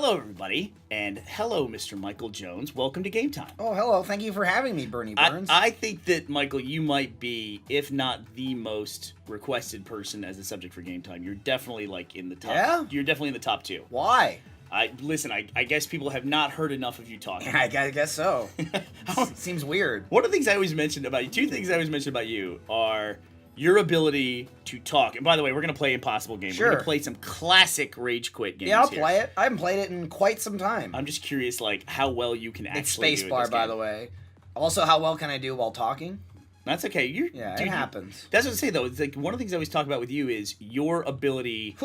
Hello, everybody, and hello, Mr. Michael Jones. Welcome to Game Time. Oh, hello. Thank you for having me, Bernie Burns. I think that, Michael, you might be, if not the most requested person as a subject for Game Time. You're definitely, in the top. Yeah? You're definitely in the top two. Why? I guess people have not heard enough of you talking. I guess so. Seems weird. One of the things I always mention about you, two things I always mention about you are your ability to talk. And by the way, we're going to play Impossible Game. Sure. We're going to play some classic Rage Quit games. Yeah, I'll here. play it. I haven't played it in quite some time. I'm just curious, how well you can It's actually do spacebar, by the way. Also, how well can I do while talking? That's okay. It happens. That's what I say, though. It's one of the things I always talk about with you is your ability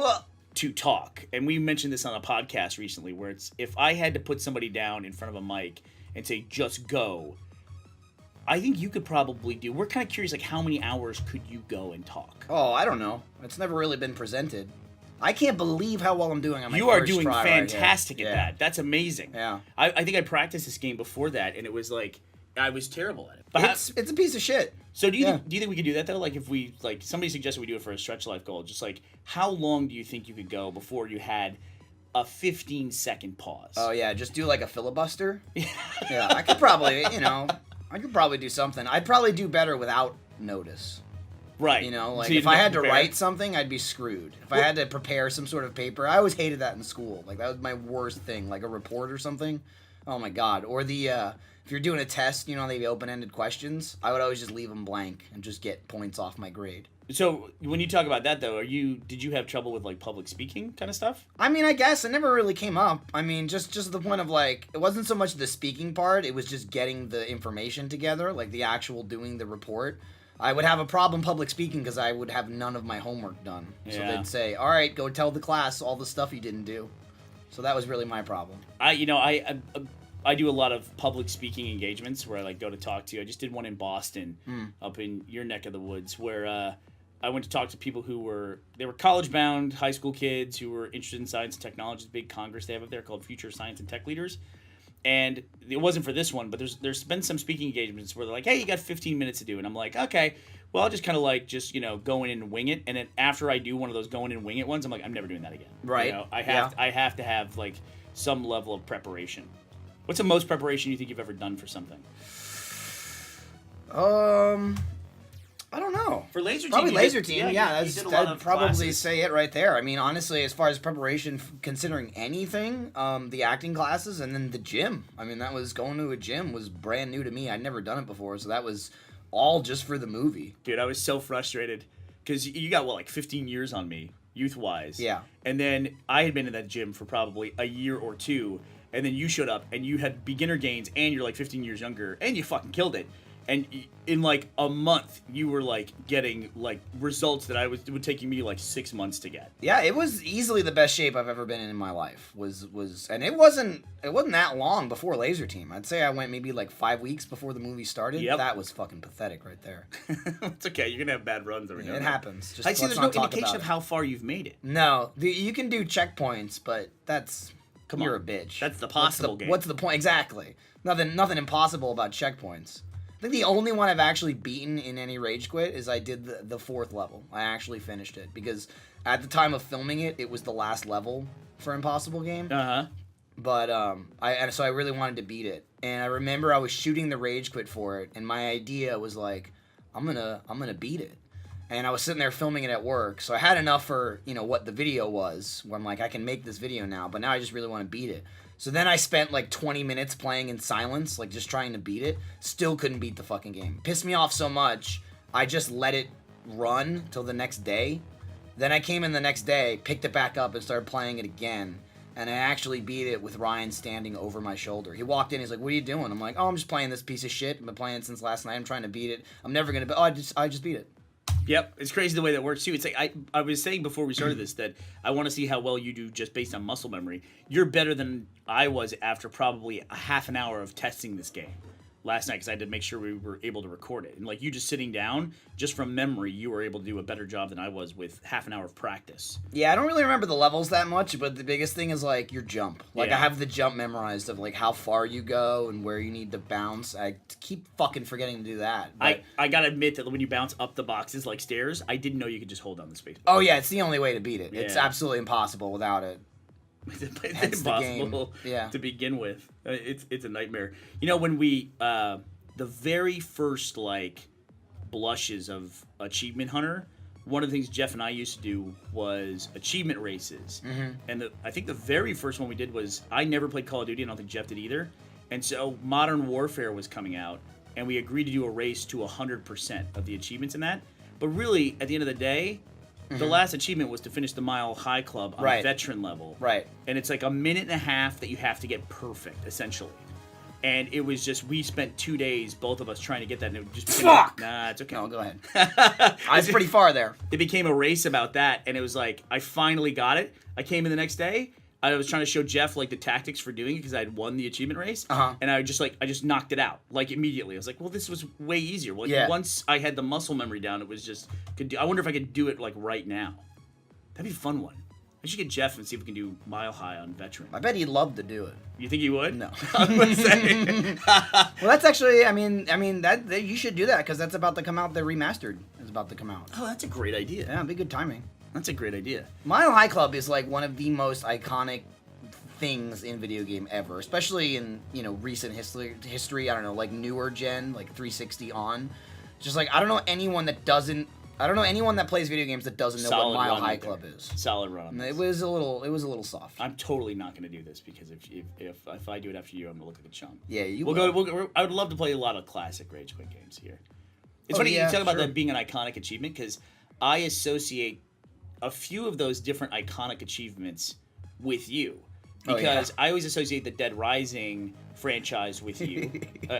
to talk. And we mentioned this on a podcast recently where it's, if I had to put somebody down in front of a mic and say, just go, I think you could probably do. We're kind of curious, how many hours could you go and talk? Oh, I don't know. It's never really been presented. I can't believe how well I'm doing on my You first are doing try fantastic right at here. that. That's amazing. Yeah. I think I practiced this game before that, and it was I was terrible at it. But It's a piece of shit. So do you think we could do that though? If we somebody suggested we do it for a stretch life goal, just how long do you think you could go before you had a 15-second pause? Oh yeah, just do a filibuster. Yeah, I could probably, I could probably do something. I'd probably do better without notice. Right. So you'd if I had to prepare. write something, I'd be screwed. If I had to prepare some sort of paper, I always hated that in school. That was my worst thing, a report or something. Oh my god. Or if you're doing a test, they have open-ended questions. I would always just leave them blank and just get points off my grade. So when you talk about that though, did you have trouble with public speaking kind of stuff? I mean, I guess it never really came up. I mean, just the point of it wasn't so much the speaking part, it was just getting the information together, the actual doing the report. I would have a problem public speaking because I would have none of my homework done. So Yeah. they'd say, "All right, go tell the class all the stuff you didn't do." So that was really my problem. I do a lot of public speaking engagements where I go to talk to. I just did one in Boston, up in your neck of the woods, where I went to talk to people who were college bound high school kids who were interested in science and technology. It's a big congress they have up there called Future Science and Tech Leaders. And it wasn't for this one, but there's been some speaking engagements where they're like, "Hey, you got 15 minutes to do," and I'm like, "Okay, well, I'll just kind of go in and wing it." And then after I do one of those go in and wing it ones, I'm like, "I'm never doing that again." Right. I have to have some level of preparation. What's the most preparation you think you've ever done for something? I don't know. For Laser Team, Probably Laser Team. Yeah, I'd probably say it right there. I mean, honestly, as far as preparation, considering anything, the acting classes and then the gym. I mean, that was going to a gym was brand new to me. I'd never done it before, so that was all just for the movie. Dude, I was so frustrated because you got 15 years on me, youth-wise. Yeah. And then I had been in that gym for probably a year or two, and then you showed up and you had beginner gains, and you're 15 years younger, and you fucking killed it. And in a month, you were getting results that it would take me 6 months to get. Yeah, it was easily the best shape I've ever been in my life. And it wasn't that long before Laser Team. I'd say I went maybe 5 weeks before the movie started. Yep. That was fucking pathetic right there. It's okay. You're gonna have bad runs every now and It then. happens. Just I see. let's There's no not talk indication about of it. how far you've made it. No, you can do checkpoints, but you're a bitch. That's the possible game. What's the point? Exactly. Nothing impossible about checkpoints. I think the only one I've actually beaten in any Rage Quit is I did the fourth level. I actually finished it because at the time of filming it, it was the last level for Impossible Game. Uh-huh. But so I really wanted to beat it, and I remember I was shooting the Rage Quit for it, and my idea was I'm gonna beat it. And I was sitting there filming it at work, so I had enough for, what the video was, where I'm I can make this video now, but now I just really want to beat it. So then I spent 20 minutes playing in silence, just trying to beat it. Still couldn't beat the fucking game. Pissed me off so much, I just let it run till the next day. Then I came in the next day, picked it back up, and started playing it again. And I actually beat it with Ryan standing over my shoulder. He walked in, he's like, "What are you doing?" I'm like, "Oh, I'm just playing this piece of shit. I've been playing it since last night. I'm trying to beat it. I'm never gonna I just beat it." Yep, it's crazy the way that works too. It's I was saying before we started this that I want to see how well you do just based on muscle memory. You're better than I was after probably a half an hour of testing this game last night because I had to make sure we were able to record it. And you just sitting down, just from memory, you were able to do a better job than I was with half an hour of practice. Yeah, I don't really remember the levels that much, but the biggest thing is your jump. I have the jump memorized of how far you go and where you need to bounce. I keep fucking forgetting to do that. I gotta admit that when you bounce up the boxes like stairs, I didn't know you could just hold down the space bar. Oh yeah, it's the only way to beat it. It's Yeah. absolutely impossible without it. Hence the game. Impossible Yeah. to begin with. It's a nightmare. You know, when we the very first like blushes of Achievement Hunter, one of the things Jeff and I used to do was achievement races. Mm-hmm. And I think the very first one we did was, I never played Call of Duty, and I don't think Jeff did either. And so Modern Warfare was coming out, and we agreed to do a race to 100% of the achievements in that. But really, at the end of the day, the last achievement was to finish the Mile High Club on veteran level. Right. And it's like a minute and a half that you have to get perfect, essentially. And it was just, we spent 2 days, both of us, trying to get that. And it just became Fuck! Nah, it's okay. No, go ahead. I was pretty far there. It became a race about that, and it was like, I finally got it. I came in the next day. I was trying to show Jeff like the tactics for doing it because I had won the achievement race, and I just knocked it out like immediately. I was like, well, this was way easier. Like once I had the muscle memory down, it was just I wonder if I could do it like right now. That'd be a fun one. I should get Jeff and see if we can do Mile High on veteran. I bet he'd love to do it. You think he would? No. I was gonna say. Well, that's actually, I mean that you should do that because that's about to come out. The remastered is about to come out. Oh, that's a great idea. Yeah, it'd be good timing. That's a great idea. Mile High Club is like one of the most iconic things in video game ever, especially in recent history. I don't know, like newer gen, like 360 on. Just like I don't know anyone that plays video games that doesn't know Solid what Mile run High right Club there. is. Solid run. It was a little soft. I'm totally not going to do this because if I do it after you, I'm going to look like a chump. Yeah, you We'll will. go. I would love to play a lot of classic Rage Quit games here. It's Oh, funny yeah, you talk about sure. that being an iconic achievement because I associate a few of those different iconic achievements with you. Because I always associate the Dead Rising franchise with you.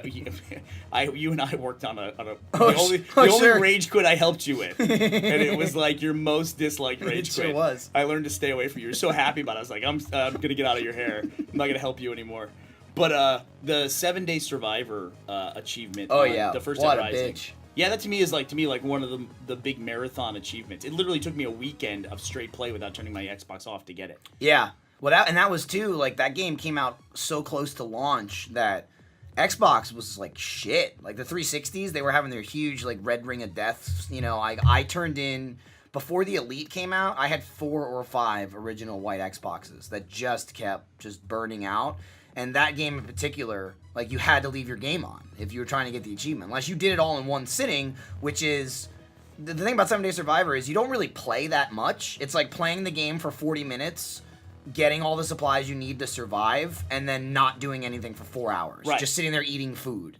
You and I worked on the only rage quit I helped you with, and it was like your most disliked rage quit. It sure was. I learned to stay away from you. You're so happy about it. I was like, I'm gonna get out of your hair. I'm not gonna help you anymore. But the 7-Day Survivor achievement. Oh on yeah, the first what Dead a Rising. bitch. Yeah, that to me is like one of the big marathon achievements. It literally took me a weekend of straight play without turning my Xbox off to get it. Yeah. Well, that was too, like, that game came out so close to launch that Xbox was, like, shit. Like, the 360s, they were having their huge, like, Red Ring of Death. I turned in, before the Elite came out, I had 4 or 5 original white Xboxes that just kept burning out. And that game in particular, like, you had to leave your game on if you were trying to get the achievement. Unless you did it all in one sitting, which is... The thing about 7-Day Survivor is you don't really play that much. It's like playing the game for 40 minutes... getting all the supplies you need to survive, and then not doing anything for 4 hours. Right. Just sitting there eating food.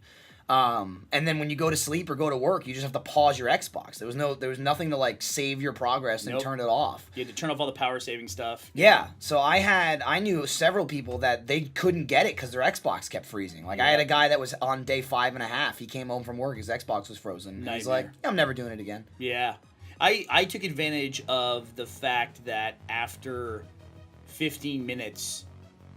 And then when you go to sleep or go to work, you just have to pause your Xbox. There was nothing to like save your progress and turn it off. You had to turn off all the power saving stuff. Yeah. So I knew several people that they couldn't get it because their Xbox kept freezing. Like I had a guy that was on day 5.5. He came home from work, his Xbox was frozen. And he's like, I'm never doing it again. Yeah. I took advantage of the fact that after 15 minutes,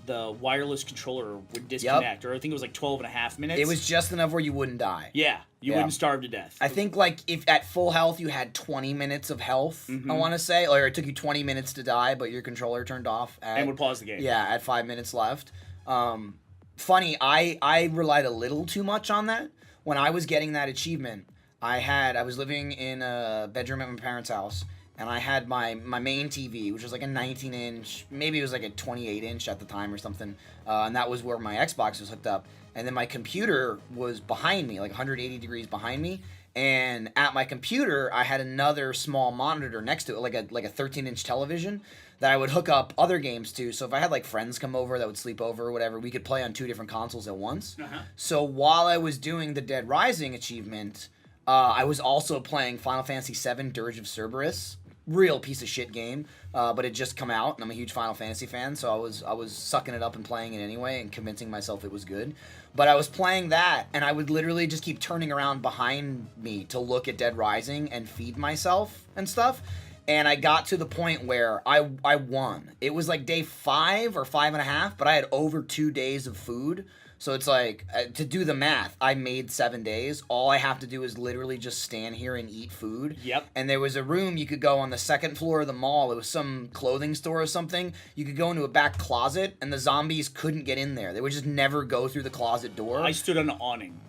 the wireless controller would disconnect, or I think it was like 12.5 minutes. It was just enough where you wouldn't die. Yeah, you wouldn't starve to death. I think like if at full health you had 20 minutes of health, I want to say, or it took you 20 minutes to die, but your controller turned off. And would pause the game. Yeah, at 5 minutes left. Funny, I relied a little too much on that. When I was getting that achievement, I was living in a bedroom at my parents' house, and I had my main TV, which was like a 19-inch, maybe it was like a 28-inch at the time or something, and that was where my Xbox was hooked up. And then my computer was behind me, like 180 degrees behind me, and at my computer, I had another small monitor next to it, like a 13-inch television that I would hook up other games to. So if I had like friends come over that would sleep over or whatever, we could play on 2 different consoles at once. So while I was doing the Dead Rising achievement, I was also playing Final Fantasy VII Dirge of Cerberus. Real piece of shit game, but it just come out, and I'm a huge Final Fantasy fan, so I was sucking it up and playing it anyway and convincing myself it was good. But I was playing that, and I would literally just keep turning around behind me to look at Dead Rising and feed myself and stuff. And I got to the point where I won. It was like day 5 or 5.5, but I had over 2 days of food. So it's like, to do the math, I made 7 days. All I have to do is literally just stand here and eat food. Yep. And there was a room you could go on the second floor of the mall. It was some clothing store or something. You could go into a back closet, and the zombies couldn't get in there. They would just never go through the closet door. I stood on an awning.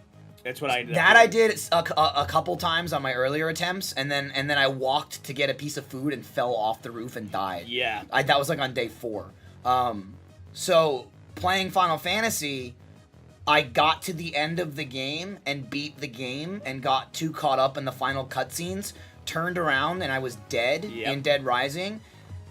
That's what I did. That I did a couple times on my earlier attempts, and then I walked to get a piece of food and fell off the roof and died. Yeah. That was like on day 4. So playing Final Fantasy, I got to the end of the game and beat the game and got too caught up in the final cutscenes, turned around and I was dead in Dead Rising.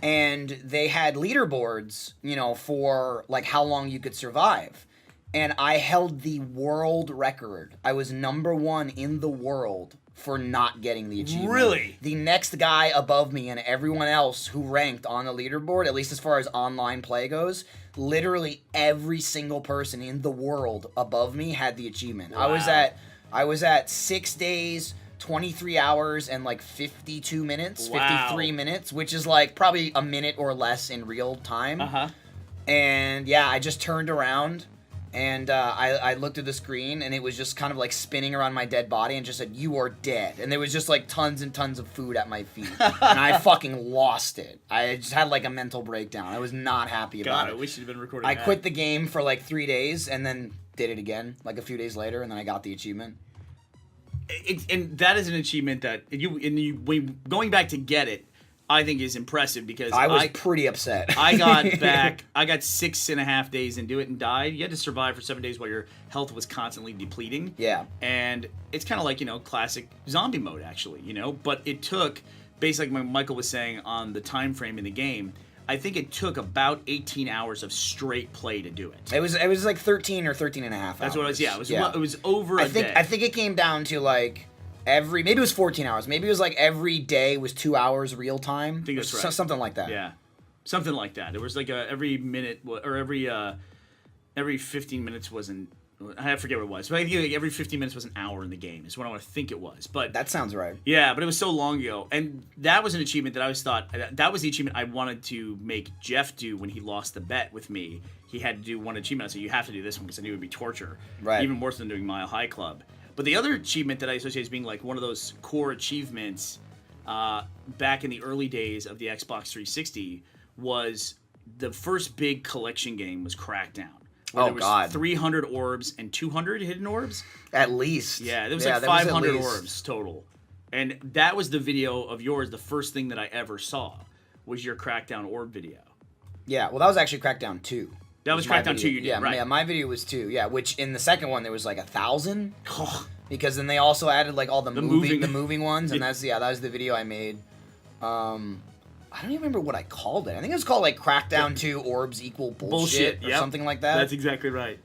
And they had leaderboards, you know, for like how long you could survive. And I held the world record. I was #1 in the world for not getting the achievement. Really? The next guy above me and everyone else who ranked on the leaderboard, at least as far as online play goes, literally every single person in the world above me had the achievement. Wow. I was at 6 days, 23 hours, and like 52 minutes, 53 minutes, which is like probably a minute or less in real time. And yeah, I just turned around and I looked at the screen and it was just kind of like spinning around my dead body and just said, "You are dead." And there was just like tons and tons of food at my feet. And I fucking lost it. I just had like a mental breakdown. I was not happy about it. I wish you'd been recording I that. quit the game for like 3 days and then did it again like a few days later, and then I got the achievement. And that is an achievement that going back to get it, I think is impressive because I was pretty upset. I got 6.5 days into it and died. You had to survive for 7 days while your health was constantly depleting. Yeah. And it's kind of like, you know, classic zombie mode, actually, you know? But it took, basically like Michael was saying on the time frame in the game, I think it took about 18 hours of straight play to do it. It was like 13 or 13 and a half hours. That's what it was, yeah. It was over a day. I think it came down to like maybe it was 14 hours. Maybe it was like every day was 2 hours real time. I think that's right. Something like that. Yeah. Something like that. There was like every minute or every 15 minutes wasn't, I forget what it was, but I think like every 15 minutes was an hour in the game is what I want to think it was. But that sounds right. Yeah, but it was so long ago. And that was an achievement that I always thought, that was the achievement I wanted to make Jeff do when he lost the bet with me. He had to do one achievement. I said, you have to do this one because I knew it would be torture. Right. Even worse than doing Mile High Club. But the other achievement that I associate as being like one of those core achievements back in the early days of the Xbox 360 was the first big collection game was Crackdown. There was 300 orbs and 200 hidden orbs? At least. Yeah, there was like 500 orbs total. And that was the video of yours, the first thing that I ever saw was your Crackdown orb video. Yeah, well that was actually Crackdown 2. That was Crackdown 2 you did, right? Yeah, my video was 2, yeah, which in the second one there was like 1,000. Because then they also added like all the moving ones, and that was the video I made. I don't even remember what I called it. I think it was called like Crackdown 2 Orbs Equal Bullshit or something like that. That's exactly right.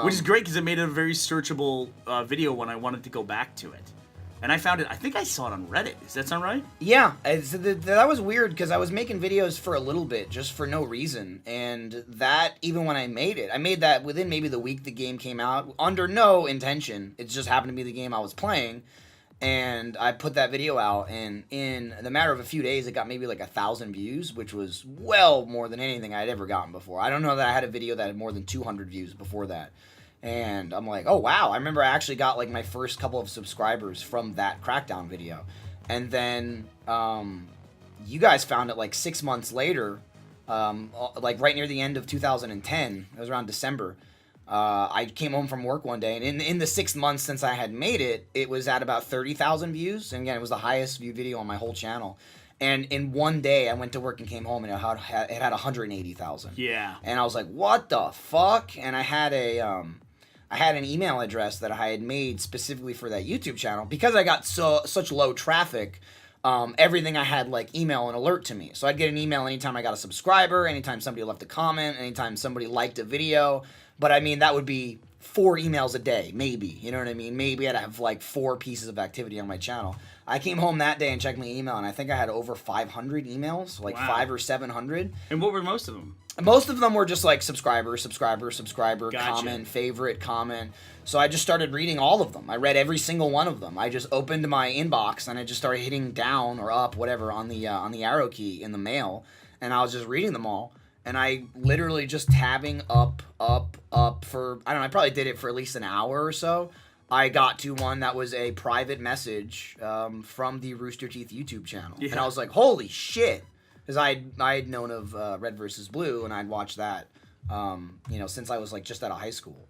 Which is great because it made it a very searchable video when I wanted to go back to it. And I found it, I think I saw it on Reddit. Does that sound right? Yeah, that was weird because I was making videos for a little bit just for no reason. And that, even when I made that within maybe the week the game came out, under no intention. It just happened to be the game I was playing. And I put that video out, and in the matter of a few days, it got maybe like 1,000 views, which was well more than anything I'd ever gotten before. I don't know that I had a video that had more than 200 views before that. And I'm like, oh wow, I remember I actually got like my first couple of subscribers from that Crackdown video. And then you guys found it like 6 months later, like right near the end of 2010. It was around December. I came home from work one day, and in the 6 months since I had made it, it was at about 30,000 views. And again, it was the highest viewed video on my whole channel. And in one day, I went to work and came home, and it had 180,000. Yeah. And I was like, what the fuck? And I had an email address that I had made specifically for that YouTube channel because I got such low traffic. Everything I had like email and alert to me. So I'd get an email anytime I got a subscriber, anytime somebody left a comment, anytime somebody liked a video. But I mean, that would be 4 emails a day, maybe. You know what I mean? Maybe I'd have like 4 pieces of activity on my channel. I came home that day and checked my email, and I think I had over 500 emails, like 500 or 700. And what were most of them? Most of them were just like subscriber, Gotcha. comment, favorite, comment. So I just started reading all of them. I read every single one of them. I just opened my inbox and I just started hitting down or up, whatever, on the arrow key in the mail, and I was just reading them all. And I literally just tabbing up for, I don't know, I probably did it for at least an hour or so. I got to one that was a private message from the Rooster Teeth YouTube channel. Yeah. And I was like, holy shit. Because I had known of Red vs. Blue, and I'd watched that, since I was like just out of high school.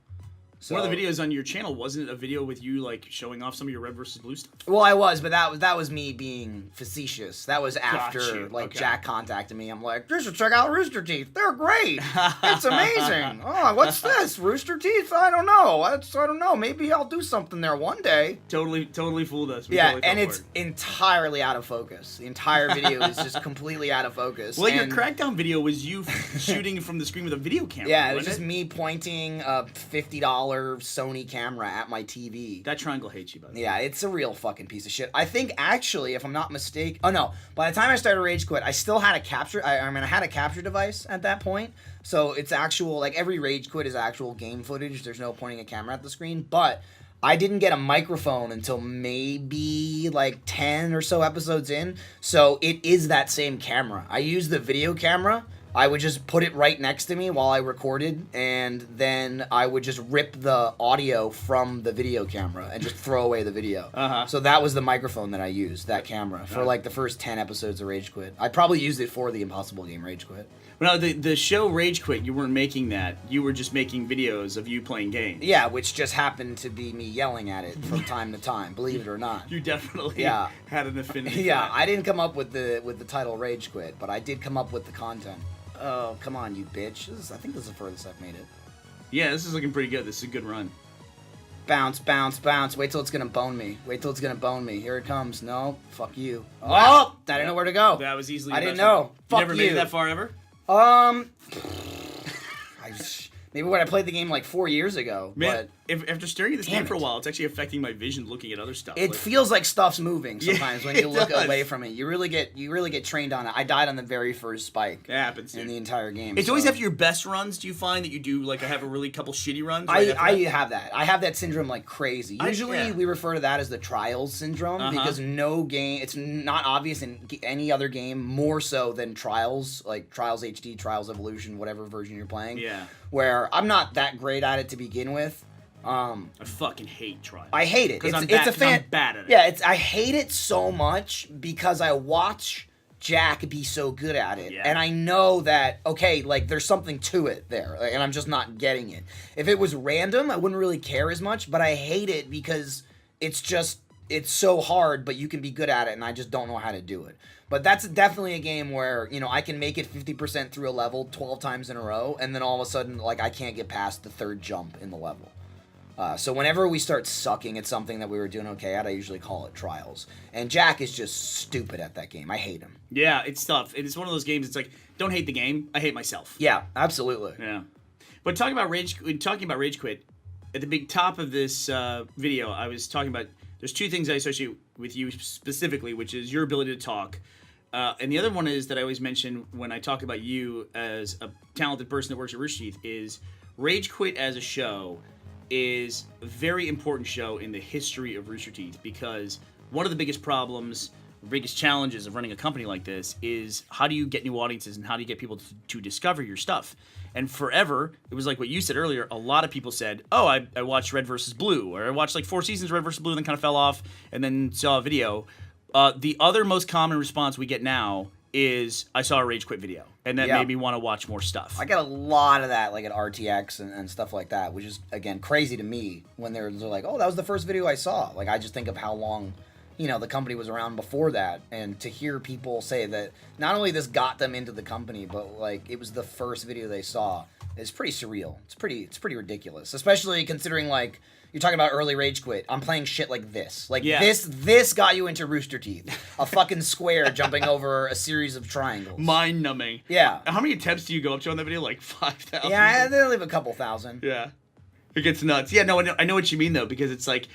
So, one of the videos on your channel, wasn't it a video with you like showing off some of your red versus blue stuff? well, I was, but that was me being facetious. That was after Okay. Jack contacted me. I'm like, you should check out Rooster Teeth. They're great. It's amazing. Oh, what's this? Rooster Teeth? I don't know. I don't know. Maybe I'll do something there one day. Totally fooled us. We Yeah, totally and fell it's for it. entirely out of focus. The entire video is just completely out of focus. Well, your and- Crackdown video was you shooting from the screen with a video camera. Yeah, it was wasn't just me pointing a $50 Sony camera at my TV. That triangle hates you, by the way. Yeah, it's a real fucking piece of shit. I think actually, if I'm not mistaken, oh no, by the time I started Rage Quit, I still had a capture. I had a capture device at that point, so it's actual. Like every Rage Quit is actual game footage. There's no pointing a camera at the screen, but I didn't get a microphone until maybe like 10 or so episodes in. So it is that same camera. I use the video camera. I would just put it right next to me while I recorded, and then I would just rip the audio from the video camera and just throw away the video. Uh-huh. So that was the microphone that I used, that camera, for like the first 10 episodes of Rage Quit. I probably used it for the Impossible game Rage Quit. Well, no, the show Rage Quit, you weren't making that. You were just making videos of you playing games. Yeah, which just happened to be me yelling at it from time to time, believe it or not. You definitely Yeah. had an affinity. Yeah, for I didn't come up with the title Rage Quit, but I did come up with the content. Oh, come on, you bitch. I think this is the furthest I've made it. Yeah, this is looking pretty good. This is a good run. Bounce, bounce, bounce. Wait till it's gonna bone me. Wait till it's gonna bone me. Here it comes. No, fuck you. Oh, I didn't know where to go. That was easily. I the didn't best know. one. Fuck you never made you. it that far ever. Maybe when I played the game like 4 years ago. Man, But after staring at this Damn game for a it. while, it's actually affecting my vision looking at other stuff. it Like- feels like stuff's moving Yeah, sometimes when you it look does. away from it. You really get trained on it. I died on the very first spike It happens. in Dude. the entire game. It's always so- after your best runs. Do you find that you do like have a really couple shitty runs? I right after that? have that. I have that syndrome like crazy. Usually yeah. we refer to that as the trials syndrome because no game, it's not obvious in any other game more so than Trials, like Trials HD, Trials Evolution, whatever version you're playing. Yeah. Where I'm not that great at it to begin with. I fucking hate Trials. I hate it. 'Cause It's, I'm it's bad- a 'cause fan. I'm bad at it. Yeah, I hate it so much because I watch Jack be so good at it, Yeah. and I know that okay, like there's something to it there, and I'm just not getting it. If it was random, I wouldn't really care as much, but I hate it because it's so hard, but you can be good at it, and I just don't know how to do it. But that's definitely a game where, you know, I can make it 50% through a level 12 times in a row, and then all of a sudden, like, I can't get past the third jump in the level. So whenever we start sucking at something that we were doing okay at, I usually call it Trials. And Jack is just stupid at that game. I hate him. Yeah, it's tough. It's one of those games. It's like, don't hate the game. I hate myself. Yeah, absolutely. Yeah. But talking about Rage Quit, at the big top of this video, I was talking about there's two things I associate with you specifically, which is your ability to talk. And the other one is that I always mention when I talk about you as a talented person that works at Rooster Teeth is Rage Quit as a show is a very important show in the history of Rooster Teeth because one of the biggest problems, biggest challenges of running a company like this is how do you get new audiences and how do you get people to discover your stuff? And forever, it was like what you said earlier, a lot of people said, oh, I watched Red versus Blue, or I watched like 4 seasons of Red versus Blue and then kind of fell off and then saw a video. The other most common response we get now is I saw a Rage Quit video, and that made me want to watch more stuff. I get a lot of that, like at RTX and stuff like that, which is, again, crazy to me when they're like, oh, that was the first video I saw. Like, I just think of how long, you know, the company was around before that, and to hear people say that not only this got them into the company, but, like, it was the first video they saw is pretty surreal. It's pretty ridiculous, especially considering, like, you're talking about early Rage Quit. I'm playing shit like this. Like, this got you into Rooster Teeth. A fucking square jumping over a series of triangles. Mind-numbing. Yeah. How many attempts do you go up to on that video? Like 5,000? Yeah, they leave a couple thousand. Yeah. It gets nuts. Yeah, no, I know what you mean, though, because it's like,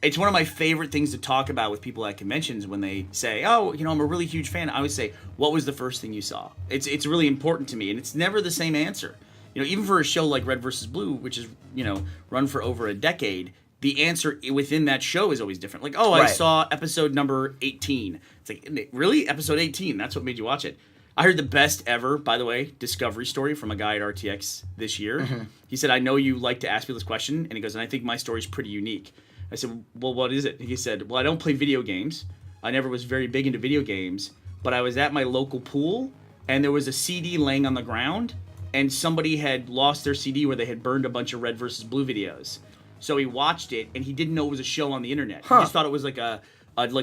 it's one of my favorite things to talk about with people at conventions when they say, oh, you know, I'm a really huge fan. I always say, what was the first thing you saw? It's really important to me, and it's never the same answer. You know, even for a show like Red versus Blue, which is, you know, run for over a decade, the answer within that show is always different. Like, oh, I saw episode number 18. It's like, really? Episode 18? That's what made you watch it. I heard the best ever, by the way, discovery story from a guy at RTX this year. Mm-hmm. He said, I know you like to ask me this question, and he goes, and I think my story's pretty unique. I said, well, what is it? He said, well, I don't play video games. I never was very big into video games, but I was at my local pool, and there was a CD laying on the ground, and somebody had lost their CD where they had burned a bunch of Red versus Blue videos. So he watched it, and he didn't know it was a show on the internet. Huh. He just thought it was like a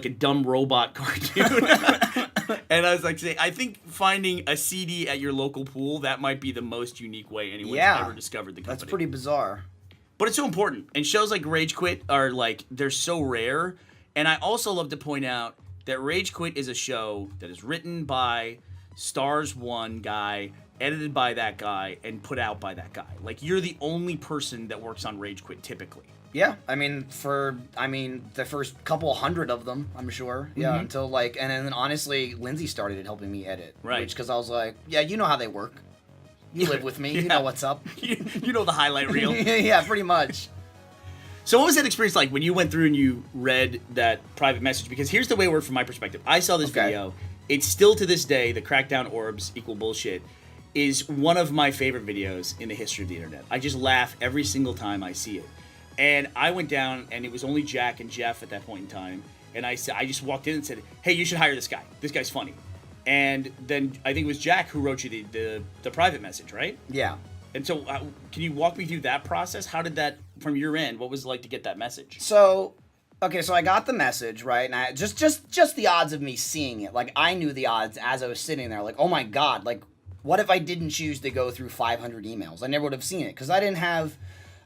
dumb robot cartoon. And I was like, I think finding a CD at your local pool, that might be the most unique way anyone's ever discovered the company. That's pretty bizarre. But it's so important. And shows like Rage Quit are like, they're so rare. And I also love to point out that Rage Quit is a show that is written by Stars One guy, edited by that guy, and put out by that guy. Like, you're the only person that works on Rage Quit typically. Yeah, I mean, the first couple hundred of them, I'm sure. Yeah, until like, and then honestly, Lindsay started helping me edit. Right. Because I was like, yeah, you know how they work. You live with me. You know what's up. You know the highlight reel. Yeah, pretty much. So what was that experience like when you went through and you read that private message? Because here's the way it worked from my perspective. I saw this video. It's still to this day, the Crackdown Orbs equal bullshit is one of my favorite videos in the history of the internet. I just laugh every single time I see it. And I went down, and it was only Jack and Jeff at that point in time. And I just walked in and said, hey, you should hire this guy. This guy's funny. And then I think it was Jack who wrote you the private message, right? Yeah. And so can you walk me through that process? How did that, from your end, what was it like to get that message? So, okay, so I got the message, right? And I just the odds of me seeing it. Like, I knew the odds as I was sitting there. Like, oh my God, like, what if I didn't choose to go through 500 emails? I never would have seen it because I didn't have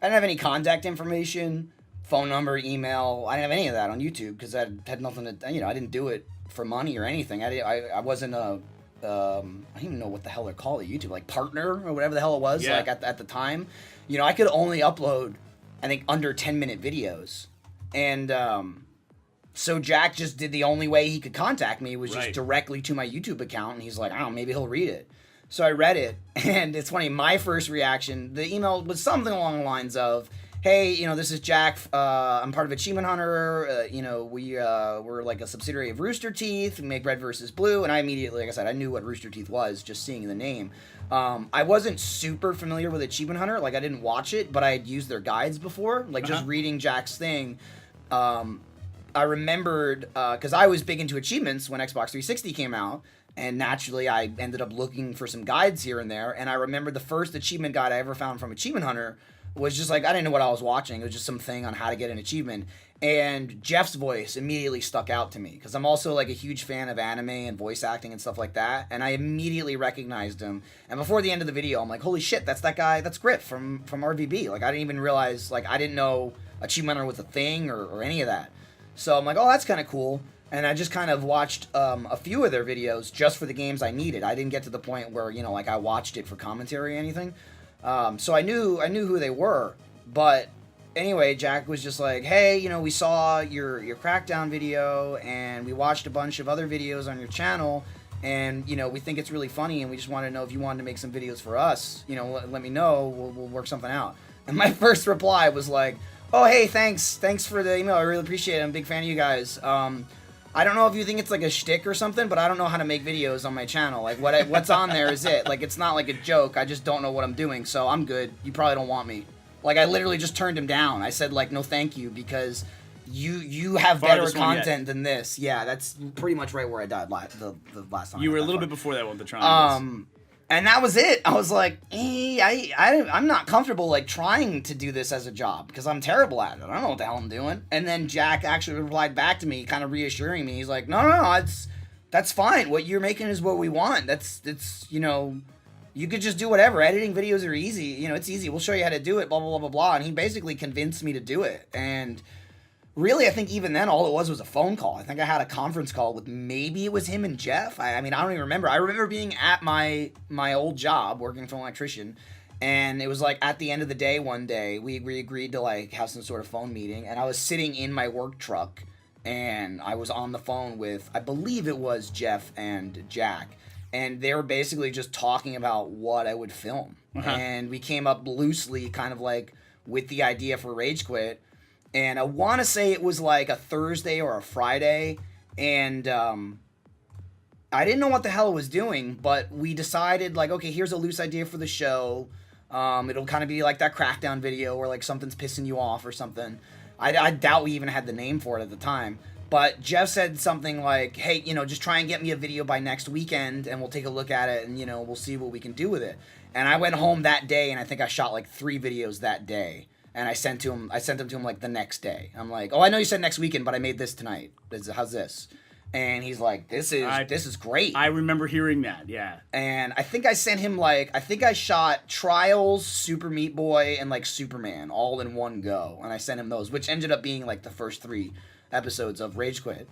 any contact information, phone number, email. I didn't have any of that on YouTube because I had nothing to, I didn't do it for money or anything. I wasn't a, I don't even know what the hell they're called at YouTube, like partner or whatever the hell it was, like at the time. I could only upload, I think, under 10-minute videos. And so Jack just did the only way he could contact me was just directly to my YouTube account. And he's like, I don't know, maybe he'll read it. So I read it, and it's funny, my first reaction, the email was something along the lines of, hey, this is Jack, I'm part of Achievement Hunter, we're like a subsidiary of Rooster Teeth, we make Red versus Blue, and I immediately, like I said, I knew what Rooster Teeth was, just seeing the name. I wasn't super familiar with Achievement Hunter, like I didn't watch it, but I had used their guides before, like just reading Jack's thing. I remembered, because I was big into achievements when Xbox 360 came out, and naturally, I ended up looking for some guides here and there. And I remember the first achievement guide I ever found from Achievement Hunter was just like, I didn't know what I was watching. It was just something on how to get an achievement. And Jeff's voice immediately stuck out to me because I'm also like a huge fan of anime and voice acting and stuff like that. And I immediately recognized him. And before the end of the video, I'm like, holy shit, that's that guy. That's Griff from RVB. Like, I didn't even realize, like, I didn't know Achievement Hunter was a thing or any of that. So I'm like, oh, that's kind of cool. And I just kind of watched a few of their videos just for the games I needed. I didn't get to the point where, like I watched it for commentary or anything. So I knew who they were. But anyway, Jack was just like, hey, we saw your Crackdown video and we watched a bunch of other videos on your channel. And, we think it's really funny and we just want to know if you wanted to make some videos for us. Let me know. We'll work something out. And my first reply was like, oh, hey, thanks for the email. I really appreciate it. I'm a big fan of you guys. I don't know if you think it's like a shtick or something, but I don't know how to make videos on my channel. Like, what's on there is it. Like, it's not like a joke. I just don't know what I'm doing, so I'm good. You probably don't want me. Like, I literally just turned him down. I said, like, no thank you, because you have better content than this. Yeah, that's pretty much right where I died the last time. You were a little bit before that one, the Tron. And that was it. I was like, I'm not comfortable, like, trying to do this as a job, because I'm terrible at it. I don't know what the hell I'm doing. And then Jack actually replied back to me, kind of reassuring me. He's like, no, that's fine. What you're making is what we want. It's you could just do whatever. Editing videos are easy. It's easy. We'll show you how to do it, blah, blah, blah, blah, blah. And he basically convinced me to do it. And really, I think even then, all it was a phone call. I think I had a conference call with, maybe it was him and Jeff. I mean, I don't even remember. I remember being at my old job, working for an electrician, and it was like at the end of the day one day, we agreed to like have some sort of phone meeting, and I was sitting in my work truck, and I was on the phone with, I believe it was Jeff and Jack, and they were basically just talking about what I would film. And we came up loosely kind of like with the idea for Rage Quit. And I want to say it was like a Thursday or a Friday, and I didn't know what the hell it was doing, but we decided, like, okay, here's a loose idea for the show. It'll kind of be like that Crackdown video where, like, something's pissing you off or something. I doubt we even had the name for it at the time. But Jeff said something like, hey, just try and get me a video by next weekend, and we'll take a look at it, and, we'll see what we can do with it. And I went home that day, and I think I shot, like, 3 videos that day. and I sent them to him like the next day. I'm like, oh, I know you said next weekend, but I made this tonight. How's this? And he's like, this is great. I remember hearing that, yeah. And I think I sent him I shot Trials, Super Meat Boy, and like Superman all in one go. And I sent him those, which ended up being like the first 3 episodes of Rage Quit.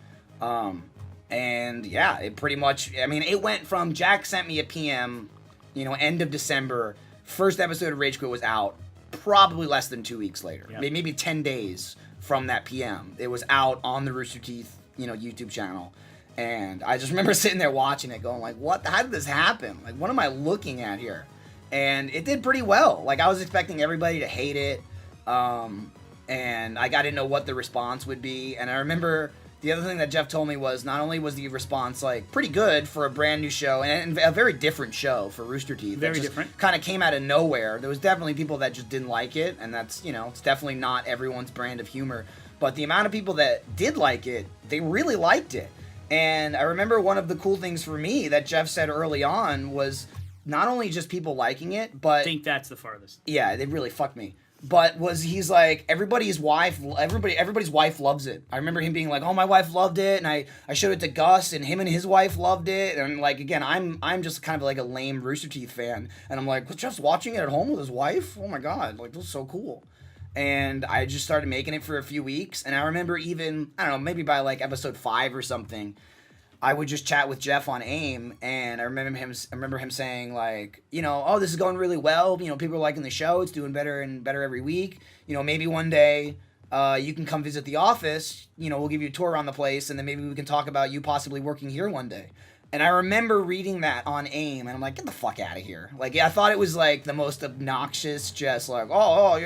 And yeah, it pretty much, I mean, it went from Jack sent me a PM, end of December. First episode of Rage Quit was out probably less than 2 weeks later. Yep. Maybe 10 days from that PM. It was out on the Rooster Teeth, YouTube channel. And I just remember sitting there watching it going like, what? How did this happen? Like, what am I looking at here? And it did pretty well. Like, I was expecting everybody to hate it. And I didn't know what the response would be. And I remember the other thing that Jeff told me was not only was the response like pretty good for a brand new show and a very different show for Rooster Teeth. Very different. Kind of came out of nowhere. There was definitely people that just didn't like it. And that's, it's definitely not everyone's brand of humor. But the amount of people that did like it, they really liked it. And I remember one of the cool things for me that Jeff said early on was not only just people liking it, but... I think that's the farthest. Yeah, they really fucked me. But he's like, everybody's wife loves it. I remember him being like, oh, my wife loved it, and I showed it to Gus, and him and his wife loved it. And like, again, I'm just kind of like a lame Rooster Teeth fan. And I'm like, Jeff's watching it at home with his wife? Oh my God, like, this is so cool. And I just started making it for a few weeks. And I remember even, I don't know, maybe by like episode 5 or something, I would just chat with Jeff on AIM. And I remember him saying like, oh, this is going really well. People are liking the show. It's doing better and better every week. Maybe one day you can come visit the office. We'll give you a tour around the place. And then maybe we can talk about you possibly working here one day. And I remember reading that on AIM. And I'm like, get the fuck out of here. Like, I thought it was like the most obnoxious, just like, oh,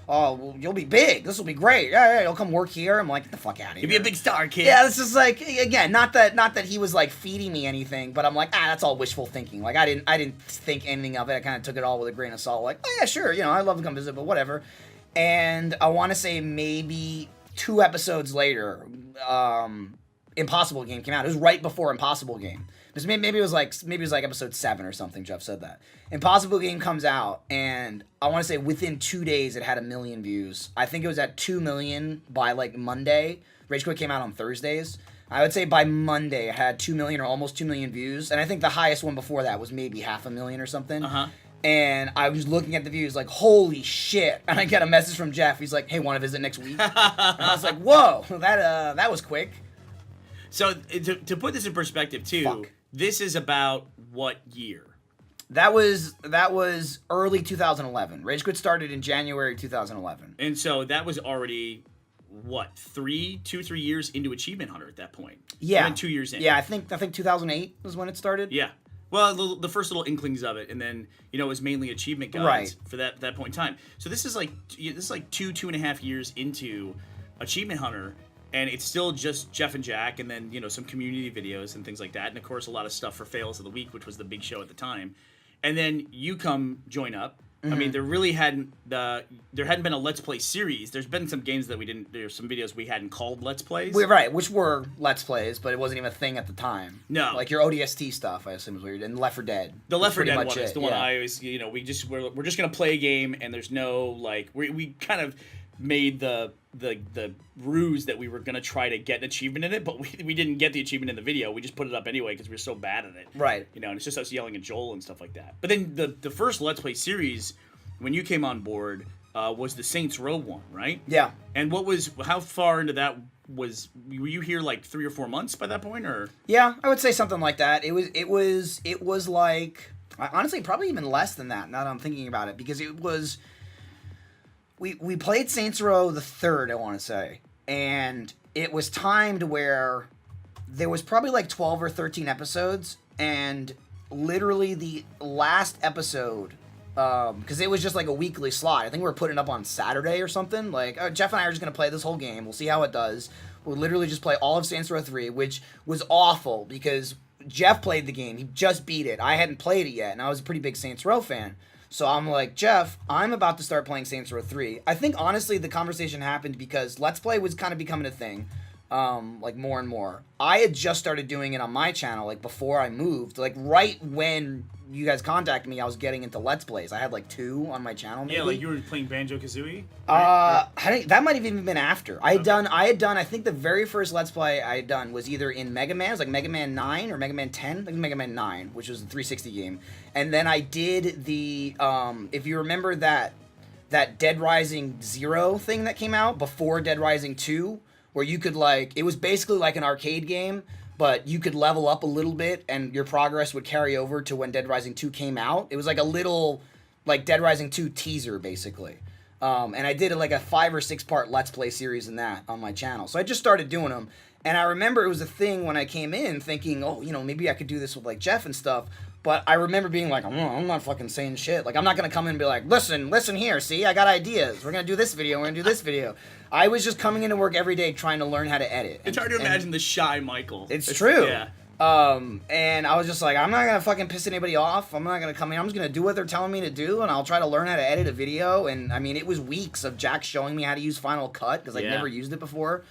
well, you'll be big. This will be great. Yeah, you'll come work here. I'm like, get the fuck out of here. You'll be a big star, kid. Yeah, this is like, again, not that he was like feeding me anything, but I'm like, that's all wishful thinking. Like, I didn't think anything of it. I kind of took it all with a grain of salt. Like, oh yeah, sure, I'd love to come visit, but whatever. And I want to say maybe 2 episodes later, Impossible Game came out. It was right before Impossible Game. Maybe it was like episode 7 or something. Jeff said that Impossible Game comes out, and I want to say within 2 days it had 1 million views. I think it was at 2 million by like Monday. Rage Quit came out on Thursdays. I would say by Monday it had 2 million or almost 2 million views, and I think the highest one before that was maybe 500,000 or something. And I was looking at the views like, holy shit! And I get a message from Jeff. He's like, hey, want to visit next week? And I was like, whoa, that was quick. So to put this in perspective too. This is about what year? That was early 2011. Rage Quit started in January 2011. And so that was already, what, 3 years into Achievement Hunter at that point? Yeah. 2 years in. Yeah, I think 2008 was when it started. Yeah. Well, the first little inklings of it, and then, it was mainly achievement guides for that point in time. So this is like 2.5 years into Achievement Hunter. And it's still just Jeff and Jack, and then, some community videos and things like that. And, of course, a lot of stuff for Fails of the Week, which was the big show at the time. And then you come join up. Mm-hmm. I mean, there hadn't been a Let's Play series. There's been some games that there's some videos we hadn't called Let's Plays. Right, which were Let's Plays, but it wasn't even a thing at the time. No. Like your ODST stuff, I assume was weird, and Left 4 Dead. The Left 4 Dead one is the one I always, we're just going to play a game, and there's no, like, we kind of made the ruse that we were going to try to get an achievement in it, but we didn't get the achievement in the video. We just put it up anyway because we were so bad at it. Right. And it's just us yelling at Joel and stuff like that. But then the first Let's Play series, when you came on board, was the Saints Row one, right? Yeah. And how far into that were you here like 3 or 4 months by that point, or? Yeah, I would say something like that. It was like, honestly, probably even less than that now that I'm thinking about it, because it was... We played Saints Row the 3rd, I want to say, and it was timed where there was probably like 12 or 13 episodes, and literally the last episode, because it was just like a weekly slot. I think we were putting it up on Saturday or something. Like, Jeff and I are just going to play this whole game. We'll see how it does. We'll literally just play all of Saints Row 3, which was awful because Jeff played the game. He just beat it. I hadn't played it yet, and I was a pretty big Saints Row fan. So I'm like, Jeff, I'm about to start playing Saints Row 3. I think, honestly, the conversation happened because Let's Play was kind of becoming a thing. like more and more. I had just started doing it on my channel, like before I moved, like right when you guys contacted me, I was getting into Let's Plays. I had like 2 on my channel, maybe. Yeah, like you were playing Banjo-Kazooie? That might have even been after. I had done, I think the very first Let's Play I had done was either in Mega Man, it was like Mega Man 9 or Mega Man 10, I think Mega Man 9, which was the 360 game. And then I did the, if you remember that Dead Rising 0 thing that came out before Dead Rising 2, where you could like, it was basically like an arcade game, but you could level up a little bit and your progress would carry over to when Dead Rising 2 came out. It was like a little, like Dead Rising 2 teaser, basically. And I did like a 5 or 6 part Let's Play series in that on my channel. So I just started doing them. And I remember it was a thing when I came in thinking, oh, you know, maybe I could do this with like Jeff and stuff. But I remember being like, I'm not fucking saying shit. Like, I'm not going to come in and be like, listen here, see, I got ideas. We're going to do this video, we're going to do this video. I was just coming into work every day trying to learn how to edit. It's hard to imagine the shy Michael. It's true. Yeah. And I was just like, I'm not going to fucking piss anybody off. I'm not going to come in. I'm just going to do what they're telling me to do, and I'll try to learn how to edit a video. And, I mean, it was weeks of Jack showing me how to use Final Cut, because I'd never used it before.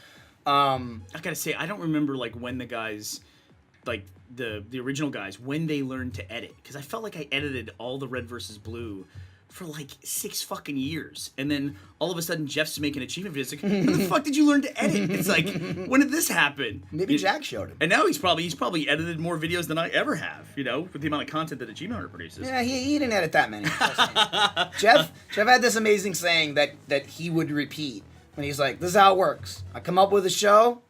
I got to say, I don't remember, like, when the guys, like, the original guys, when they learned to edit. Because I felt like I edited all the Red vs. Blue for like 6 fucking years. And then all of a sudden Jeff's making achievement videos. Like, how the fuck did you learn to edit? It's like, when did this happen? Maybe Jack showed him. And now he's probably edited more videos than I ever have, you know, with the amount of content that Achievement Hunter produces. Yeah, he didn't edit that many. Jeff had this amazing saying that he would repeat when he's like, this is how it works. I come up with a show,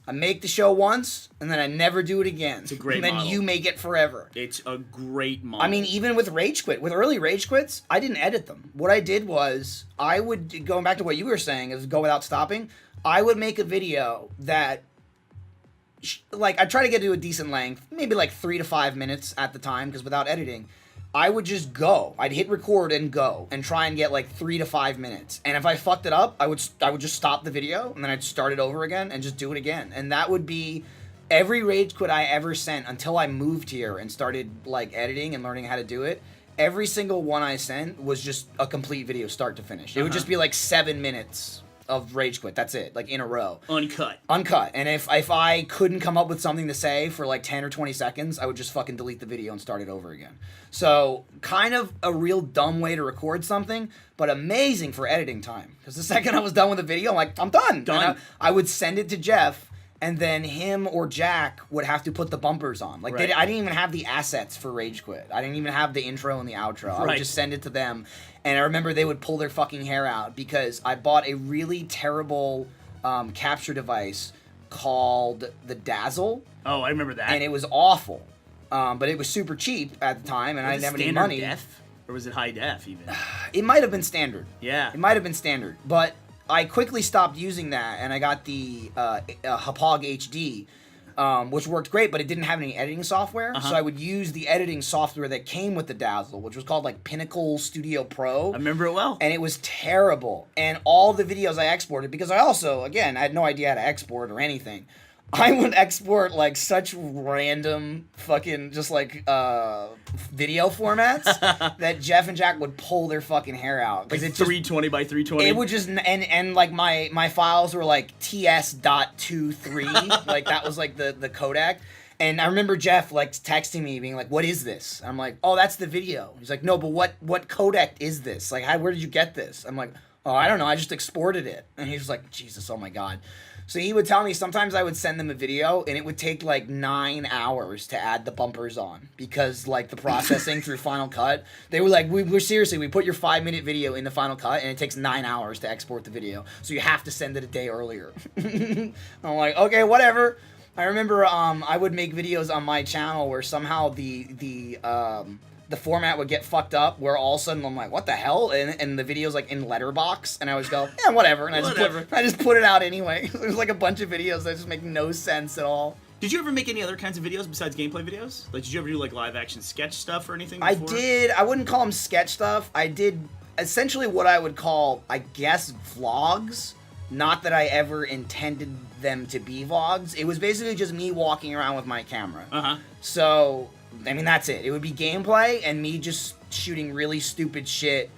I make the show once, and then I never do it again. It's a great model. And then you make it forever. It's a great model. I mean, even with Rage Quit, with early Rage Quits, I didn't edit them. What I did was, I would, going back to what you were saying, is go without stopping, I would make a video that, like, I'd try to get to a decent length, maybe like 3 to 5 minutes at the time, because without editing, I would just go. I'd hit record and go and try and get like 3 to 5 minutes. And if I fucked it up, I would just stop the video and then I'd start it over again and just do it again. And that would be every Rage Quit I ever sent until I moved here and started like editing and learning how to do it. Every single one I sent was just a complete video start to finish. It would just be like 7 minutes of Rage Quit. That's it, like in a row. Uncut. And if I couldn't come up with something to say for like 10 or 20 seconds, I would just fucking delete the video and start it over again. So kind of a real dumb way to record something, but amazing for editing time. Because the second I was done with the video, I'm like, I'm done. Done. I would send it to Jeff, and then him or Jack would have to put the bumpers on. Like, I didn't even have the assets for Rage Quit. I didn't even have the intro and the outro. I would just send it to them. And I remember they would pull their fucking hair out because I bought a really terrible capture device called the Dazzle. Oh, I remember that. And it was awful. But it was super cheap at the time, and I didn't have any money. Was it standard def? Or was it high def, even? It might have been standard. Yeah. It might have been standard. But I quickly stopped using that, and I got the Hapog HD, which worked great, but it didn't have any editing software. So I would use the editing software that came with the Dazzle, which was called like Pinnacle Studio Pro. I remember it well. And it was terrible. And all the videos I exported, because I also, again, I had no idea how to export or anything. I would export like such random fucking just like video formats that Jeff and Jack would pull their fucking hair out. Like 320 by 320. It would just and like my files were like ts.23. Like that was like the codec. And I remember Jeff like texting me being like, "What is this?" I'm like, "Oh, that's the video." He's like, "No, but what codec is this? Like, where did you get this?" I'm like, "Oh, I don't know. I just exported it." And he was like, "Jesus, oh my God." So he would tell me sometimes I would send them a video and it would take like 9 hours to add the bumpers on because like the processing through Final Cut. They were like, we put your 5-minute video in the Final Cut and it takes 9 hours to export the video. So you have to send it a day earlier. I'm like, okay, whatever. I remember I would make videos on my channel where somehow the format would get fucked up where all of a sudden I'm like, what the hell? And the video's like in letterbox and I would go, yeah, whatever. And I just put it out anyway. There's like a bunch of videos that just make no sense at all. Did you ever make any other kinds of videos besides gameplay videos? Like, did you ever do like live action sketch stuff or anything before? I did. I wouldn't call them sketch stuff. I did essentially what I would call, I guess, vlogs. Not that I ever intended them to be vlogs. It was basically just me walking around with my camera. So, I mean, that's it. It would be gameplay and me just shooting really stupid shit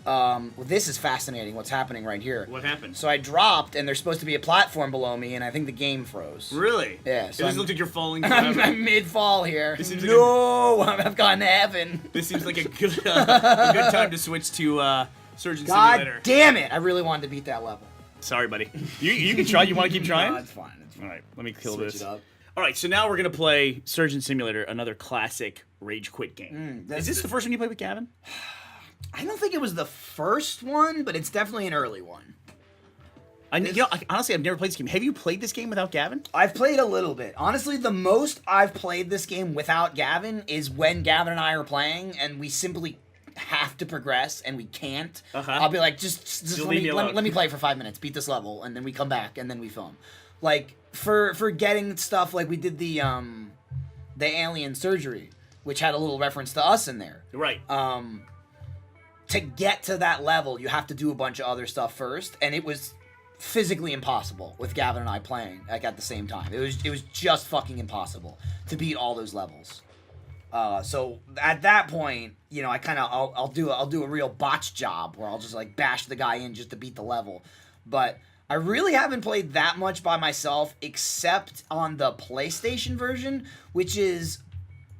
Well, this is fascinating. What's happening right here? What happened? So I dropped, and there's supposed to be a platform below me, and I think the game froze. Really? Yeah. So it looks like you're falling I'm, forever. I'm mid-fall here. This seems No, I've gone to heaven. This seems like a good time to switch to Surgeon God Simulator. damn it! I really wanted to beat that level. Sorry, buddy. You can try. You want to keep trying? No, it's fine. It's fine. All right, let me kill Switch this. it up. All right, so now we're gonna play Surgeon Simulator, another classic rage quit game. Is this the first one you played with Gavin? I don't think it was the first one, but it's definitely an early one. Honestly, I've never played this game. Have you played this game without Gavin? I've played a little bit. Honestly, the most I've played this game without Gavin is when Gavin and I are playing, and we simply have to progress, and we can't. I'll be like, just let me play for 5 minutes, beat this level, and then we come back, and then we film. Like, for getting stuff, like we did the alien surgery, which had a little reference to us in there. Right. To get to that level, you have to do a bunch of other stuff first, and it was physically impossible with Gavin and I playing like at the same time. It was just fucking impossible to beat all those levels. So at that point, you know, I kind of I'll do a real botch job where I'll just like bash the guy in just to beat the level. But I really haven't played that much by myself except on the PlayStation version, which is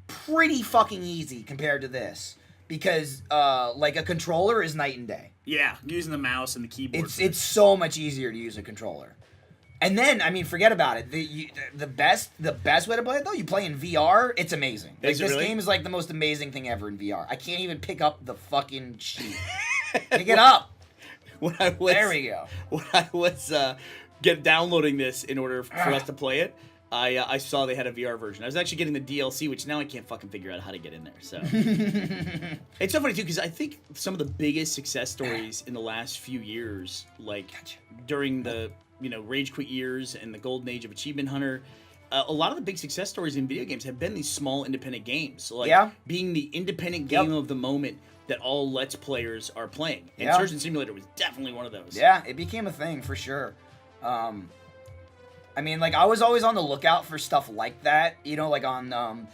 pretty fucking easy compared to this. Because, like, a controller is night and day. Yeah, using the mouse and the keyboard. It's so much easier to use a controller. And then, I mean, forget about it. The best way to play it, though, you play in VR, it's amazing. Like, this game is, like, the most amazing thing ever in VR. I can't even pick up the fucking sheet. Pick it up! There we go. When I was downloading this in order for us to play it, I saw they had a VR version. I was actually getting the DLC, which now I can't fucking figure out how to get in there. So it's so funny too because I think some of the biggest success stories in the last few years, like during the Rage Quit years and the golden age of Achievement Hunter, a lot of the big success stories in video games have been these small independent games, like being the independent game of the moment that all Let's Players are playing. And Surgeon Simulator was definitely one of those. Yeah, it became a thing for sure. I mean, like, I was always on the lookout for stuff like that, you know, like on, I'm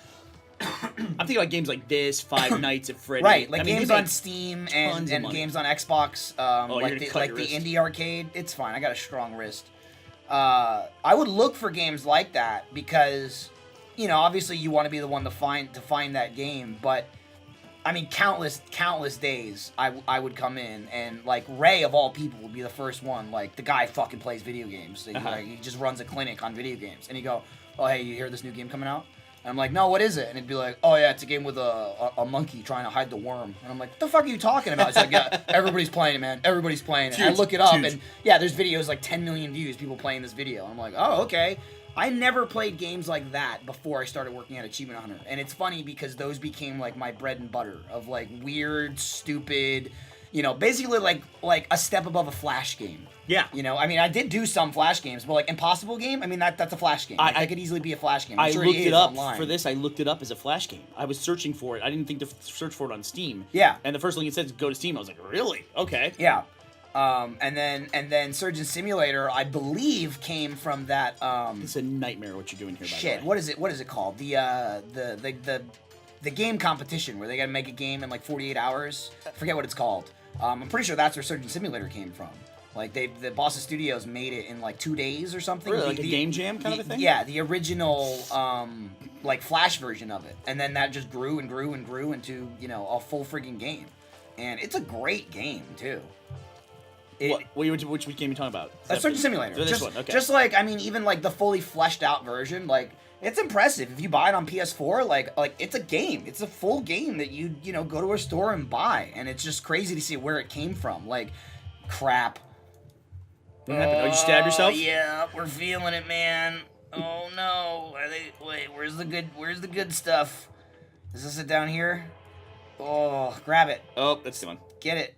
thinking about games like this, Five Nights at Freddy's. Right, like games on Steam and games on Xbox, like the Indie Arcade. It's fine, I got a strong wrist. I would look for games like that because, you know, obviously you want to be the one to find that game, but I mean, countless days I would come in and, like, Ray, of all people, would be the first one. Like, the guy fucking plays video games. So he just runs a clinic on video games. And he'd go, oh, hey, you hear this new game coming out? And I'm like, no, what is it? And he'd be like, oh, yeah, it's a game with a monkey trying to hide the worm. And I'm like, what the fuck are you talking about? He's like, yeah, everybody's playing it, man. Everybody's playing it. And I look it up, and, yeah, there's videos, like, 10 million views, people playing this video. And I'm like, oh, okay. I never played games like that before I started working at Achievement Hunter. And it's funny because those became, like, my bread and butter of, like, weird, stupid, you know, basically like a step above a Flash game. Yeah. You know, I mean, I did do some Flash games, but, like, Impossible game, I mean, that's a Flash game. I could easily be a Flash game. I'm sure looked it up online. For this. I looked it up as a Flash game. I was searching for it. I didn't think to search for it on Steam. Yeah. And the first thing it said is go to Steam. I was like, really? Okay. Yeah. And then Surgeon Simulator, I believe, came from that. It's a nightmare what you're doing here. Shit, by the way. what is it called? The game competition where they got to make a game in like 48 hours. I forget what it's called. I'm pretty sure that's where Surgeon Simulator came from. Like the Boston Studios made it in like 2 days or something. Really, like a game jam kind of a thing. Yeah, the original like Flash version of it, and then that just grew and grew and grew into, you know, a full freaking game, and it's a great game too. Which game are you talking about? Surgeon Simulator. This one, okay. Just like, I mean, even like the fully fleshed out version, like, it's impressive. If you buy it on PS4, like it's a game. It's a full game that you know, go to a store and buy, and it's just crazy to see where it came from. Like, crap. What happened? Oh, you stabbed yourself? Yeah, we're feeling it, man. Oh no. Wait, where's the good stuff? Is this it down here? Oh, grab it. Oh, that's the one. Get it.